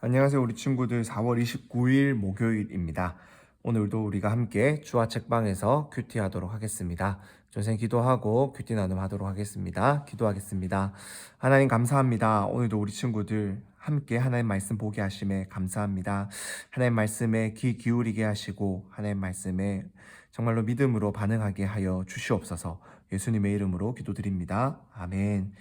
안녕하세요, 우리 친구들. 4월 29일 목요일입니다. 오늘도 우리가 함께 주와 책방에서 큐티 하도록 하겠습니다. 전생 기도하고 큐티 나눔하도록 하겠습니다. 기도하겠습니다. 하나님 감사합니다. 오늘도 우리 친구들 함께 하나님 말씀 보게 하심에 감사합니다. 하나님 말씀에 귀 기울이게 하시고 하나님 말씀에 정말로 믿음으로 반응하게 하여 주시옵소서. 예수님의 이름으로 기도드립니다. 아멘.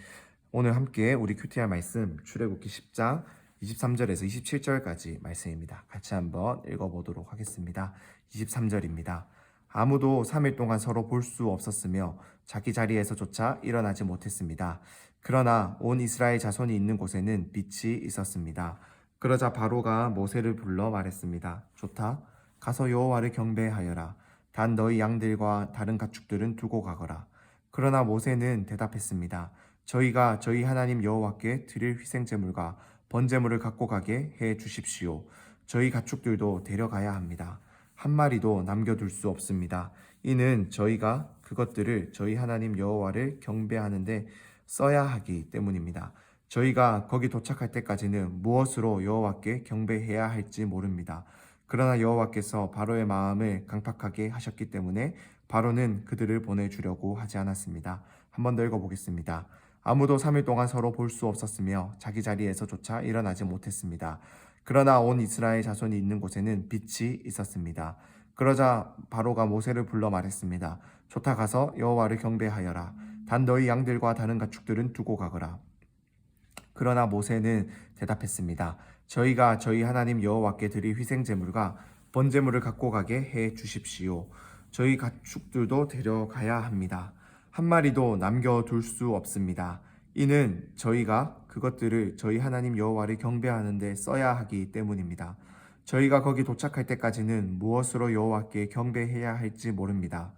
오늘 함께 우리 큐티할 말씀 출애굽기 10장 23절에서 27절까지 말씀입니다. 같이 한번 읽어보도록 하겠습니다. 23절입니다. 아무도 3일 동안 서로 볼 수 없었으며 자기 자리에서조차 일어나지 못했습니다. 그러나 온 이스라엘 자손이 있는 곳에는 빛이 있었습니다. 그러자 바로가 모세를 불러 말했습니다. 좋다. 가서 여호와를 경배하여라. 단 너희 양들과 다른 가축들은 두고 가거라. 그러나 모세는 대답했습니다. 저희가 저희 하나님 여호와께 드릴 희생제물과 번제물을 갖고 가게 해 주십시오. 저희 가축들도 데려가야 합니다. 한 마리도 남겨둘 수 없습니다. 이는 저희가 그것들을 저희 하나님 여호와를 경배하는데 써야 하기 때문입니다. 저희가 거기 도착할 때까지는 무엇으로 여호와께 경배해야 할지 모릅니다. 그러나 여호와께서 바로의 마음을 강팍하게 하셨기 때문에 바로는 그들을 보내주려고 하지 않았습니다. 한 번 더 읽어보겠습니다. 아무도 3일 동안 서로 볼 수 없었으며 자기 자리에서조차 일어나지 못했습니다. 그러나 온 이스라엘 자손이 있는 곳에는 빛이 있었습니다. 그러자 바로가 모세를 불러 말했습니다. 좋다. 가서 여호와를 경배하여라. 단 너희 양들과 다른 가축들은 두고 가거라. 그러나 모세는 대답했습니다. 저희가 저희 하나님 여호와께 드릴 희생제물과 번제물을 갖고 가게 해 주십시오. 저희 가축들도 데려가야 합니다. 한 마리도 남겨둘 수 없습니다. 이는 저희가 그것들을 저희 하나님 여호와를 경배하는데 써야 하기 때문입니다. 저희가 거기 도착할 때까지는 무엇으로 여호와께 경배해야 할지 모릅니다.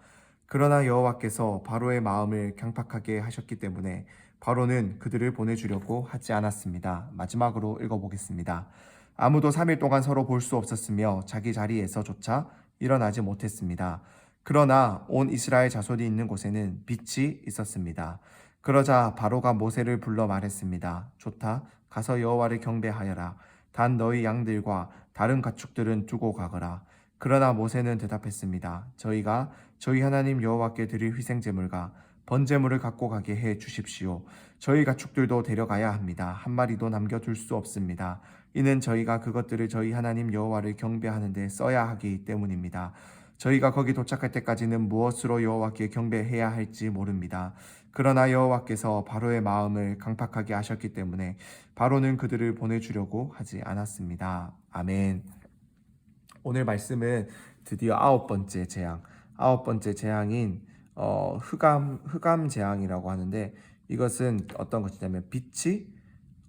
그러나 여호와께서 바로의 마음을 강팍하게 하셨기 때문에 바로는 그들을 보내주려고 하지 않았습니다. 마지막으로 읽어보겠습니다. 아무도 3일 동안 서로 볼 수 없었으며 자기 자리에서조차 일어나지 못했습니다. 그러나 온 이스라엘 자손이 있는 곳에는 빛이 있었습니다. 그러자 바로가 모세를 불러 말했습니다. 좋다. 가서 여호와를 경배하여라. 단 너희 양들과 다른 가축들은 두고 가거라. 그러나 모세는 대답했습니다. 저희가 저희 하나님 여호와께 드릴 희생제물과 번제물을 갖고 가게 해 주십시오. 저희 가축들도 데려가야 합니다. 한 마리도 남겨둘 수 없습니다. 이는 저희가 그것들을 저희 하나님 여호와를 경배하는 데 써야 하기 때문입니다. 저희가 거기 도착할 때까지는 무엇으로 여호와께 경배해야 할지 모릅니다. 그러나 여호와께서 바로의 마음을 강팍하게 하셨기 때문에 바로는 그들을 보내주려고 하지 않았습니다. 아멘. 오늘 말씀은 드디어 아홉 번째 재앙인 흑암 재앙이라고 하는데, 이것은 어떤 것이냐면 빛이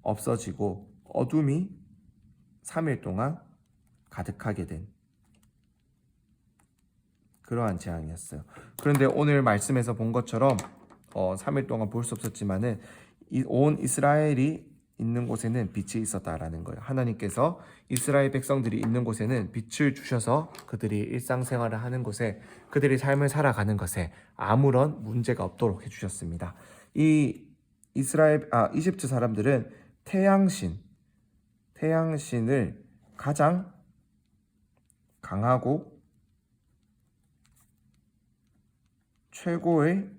없어지고 어둠이 3일 동안 가득하게 된 그러한 재앙이었어요. 그런데 오늘 말씀에서 본 것처럼 3일 동안 볼 수 없었지만은 온 이스라엘이 있는 곳에는 빛이 있었다라는 거예요. 하나님께서 이스라엘 백성들이 있는 곳에는 빛을 주셔서 그들이 일상생활을 하는 곳에, 그들이 삶을 살아가는 것에 아무런 문제가 없도록 해주셨습니다. 이 이집트 사람들은 태양신을 가장 강하고 최고의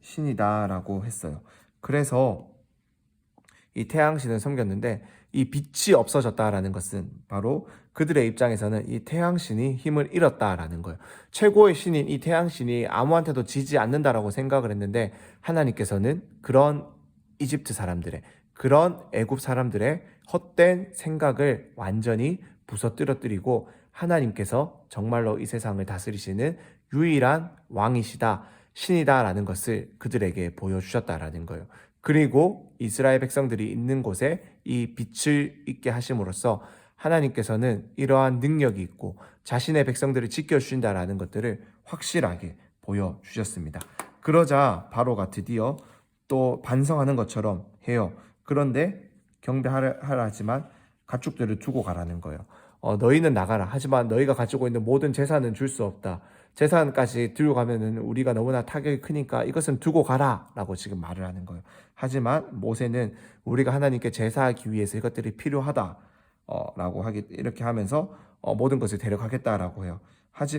신이다라고 했어요. 그래서 이 태양신을 섬겼는데, 이 빛이 없어졌다라는 것은 바로 그들의 입장에서는 이 태양신이 힘을 잃었다라는 거예요. 최고의 신인 이 태양신이 아무한테도 지지 않는다라고 생각을 했는데, 하나님께서는 그런 이집트 사람들의, 그런 애굽 사람들의 헛된 생각을 완전히 부서뜨려뜨리고, 하나님께서 정말로 이 세상을 다스리시는 유일한 왕이시다, 신이다라는 것을 그들에게 보여주셨다라는 거예요. 그리고 이스라엘 백성들이 있는 곳에 이 빛을 있게 하심으로써 하나님께서는 이러한 능력이 있고 자신의 백성들을 지켜주신다라는 것들을 확실하게 보여주셨습니다. 그러자 바로가 드디어 또 반성하는 것처럼 해요. 그런데 경배하라 하지만 가축들을 두고 가라는 거예요. 너희는 나가라. 하지만 너희가 가지고 있는 모든 재산은 줄 수 없다. 재산까지 들고 가면은 우리가 너무나 타격이 크니까 이것은 두고 가라 라고 지금 말을 하는 거예요. 하지만 모세는 우리가 하나님께 제사하기 위해서 이것들이 필요하다 이렇게 하면서 모든 것을 데려가겠다라고 해요.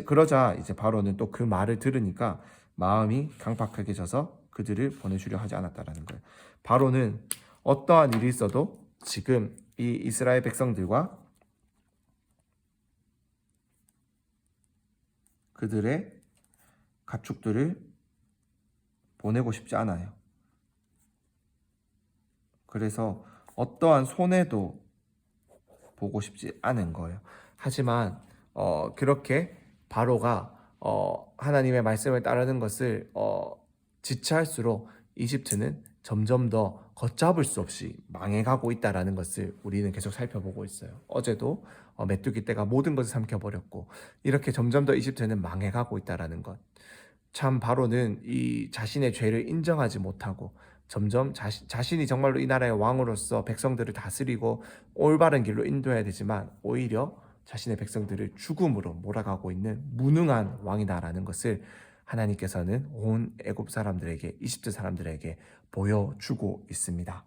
그러자 이제 바로는 또 그 말을 들으니까 마음이 강팍하게 져서 그들을 보내주려 하지 않았다라는 거예요. 바로는 어떠한 일이 있어도 지금 이 이스라엘 백성들과 그들의 가축들을 보내고 싶지 않아요. 그래서 어떠한 손해도 보고 싶지 않은 거예요. 하지만 그렇게 바로가 하나님의 말씀을 따르는 것을 지체할수록 이집트는 점점 더 걷잡을 수 없이 망해가고 있다라는 것을 우리는 계속 살펴보고 있어요. 어제도 메뚜기 떼가 모든 것을 삼켜버렸고 이렇게 점점 더 이집트는 망해가고 있다라는 것. 참 바로는 이 자신의 죄를 인정하지 못하고 점점 자신이 정말로 이 나라의 왕으로서 백성들을 다스리고 올바른 길로 인도해야 되지만 오히려 자신의 백성들을 죽음으로 몰아가고 있는 무능한 왕이다라는 것을 하나님께서는 온 애굽 사람들에게, 이집트 사람들에게 보여주고 있습니다.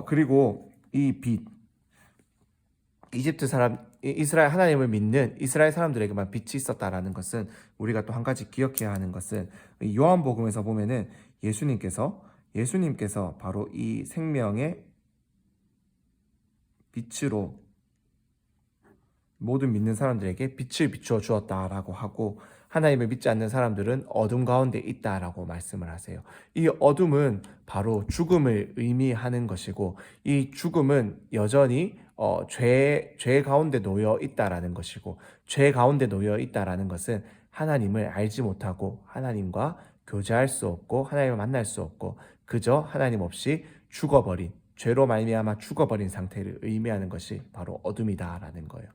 그리고 이 빛, 이스라엘 하나님을 믿는 이스라엘 사람들에게만 빛이 있었다라는 것은 우리가 또 한 가지 기억해야 하는 것은 요한복음에서 보면은 예수님께서 바로 이 생명의 빛으로 모든 믿는 사람들에게 빛을 비추어 주었다라고 하고 하나님을 믿지 않는 사람들은 어둠 가운데 있다라고 말씀을 하세요. 이 어둠은 바로 죽음을 의미하는 것이고 이 죽음은 여전히 죄 가운데 놓여 있다라는 것이고 죄 가운데 놓여 있다라는 것은 하나님을 알지 못하고 하나님과 교제할 수 없고 하나님을 만날 수 없고 그저 하나님 없이 죽어버린 죄로 말미암아 죽어버린 상태를 의미하는 것이 바로 어둠이다라는 거예요.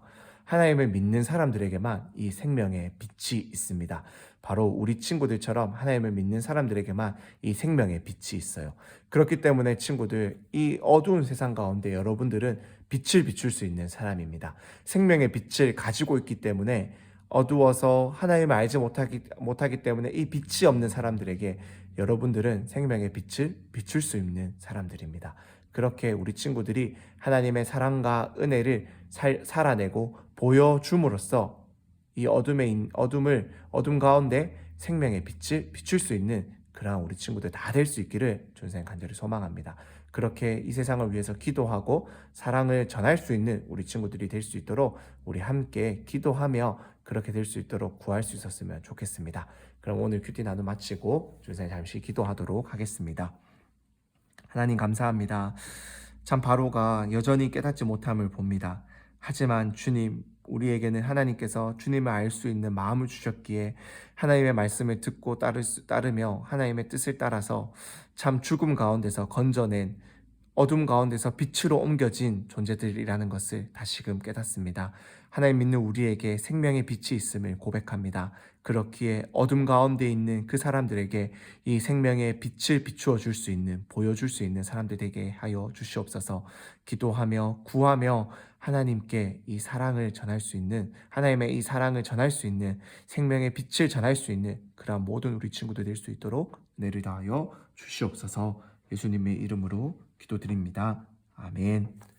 하나님을 믿는 사람들에게만 이 생명의 빛이 있습니다. 바로 우리 친구들처럼 하나님을 믿는 사람들에게만 이 생명의 빛이 있어요. 그렇기 때문에 친구들, 이 어두운 세상 가운데 여러분들은 빛을 비출 수 있는 사람입니다. 생명의 빛을 가지고 있기 때문에 어두워서 하나님을 알지 못하기 때문에 이 빛이 없는 사람들에게 여러분들은 생명의 빛을 비출 수 있는 사람들입니다. 그렇게 우리 친구들이 하나님의 사랑과 은혜를 살아내고 보여줌으로써 이 어둠 가운데 생명의 빛을 비출 수 있는 그러한 우리 친구들 다 될 수 있기를 전생 간절히 소망합니다. 그렇게 이 세상을 위해서 기도하고 사랑을 전할 수 있는 우리 친구들이 될 수 있도록 우리 함께 기도하며 그렇게 될 수 있도록 구할 수 있었으면 좋겠습니다. 그럼 오늘 큐티 나눔 마치고 전생 잠시 기도하도록 하겠습니다. 하나님 감사합니다. 참 바로가 여전히 깨닫지 못함을 봅니다. 하지만 주님, 우리에게는 하나님께서 주님을 알 수 있는 마음을 주셨기에 하나님의 말씀을 듣고 따르며 하나님의 뜻을 따라서 참 죽음 가운데서 건져낸 어둠 가운데서 빛으로 옮겨진 존재들이라는 것을 다시금 깨닫습니다. 하나님 믿는 우리에게 생명의 빛이 있음을 고백합니다. 그렇기에 어둠 가운데 있는 그 사람들에게 이 생명의 빛을 비추어 줄 수 있는, 보여줄 수 있는 사람들 되게 하여 주시옵소서. 기도하며 구하며 하나님께 이 사랑을 전할 수 있는, 하나님의 이 사랑을 전할 수 있는, 생명의 빛을 전할 수 있는 그러한 모든 우리 친구들 될 수 있도록 은혜를 다하여 주시옵소서. 예수님의 이름으로 기도드립니다. 아멘.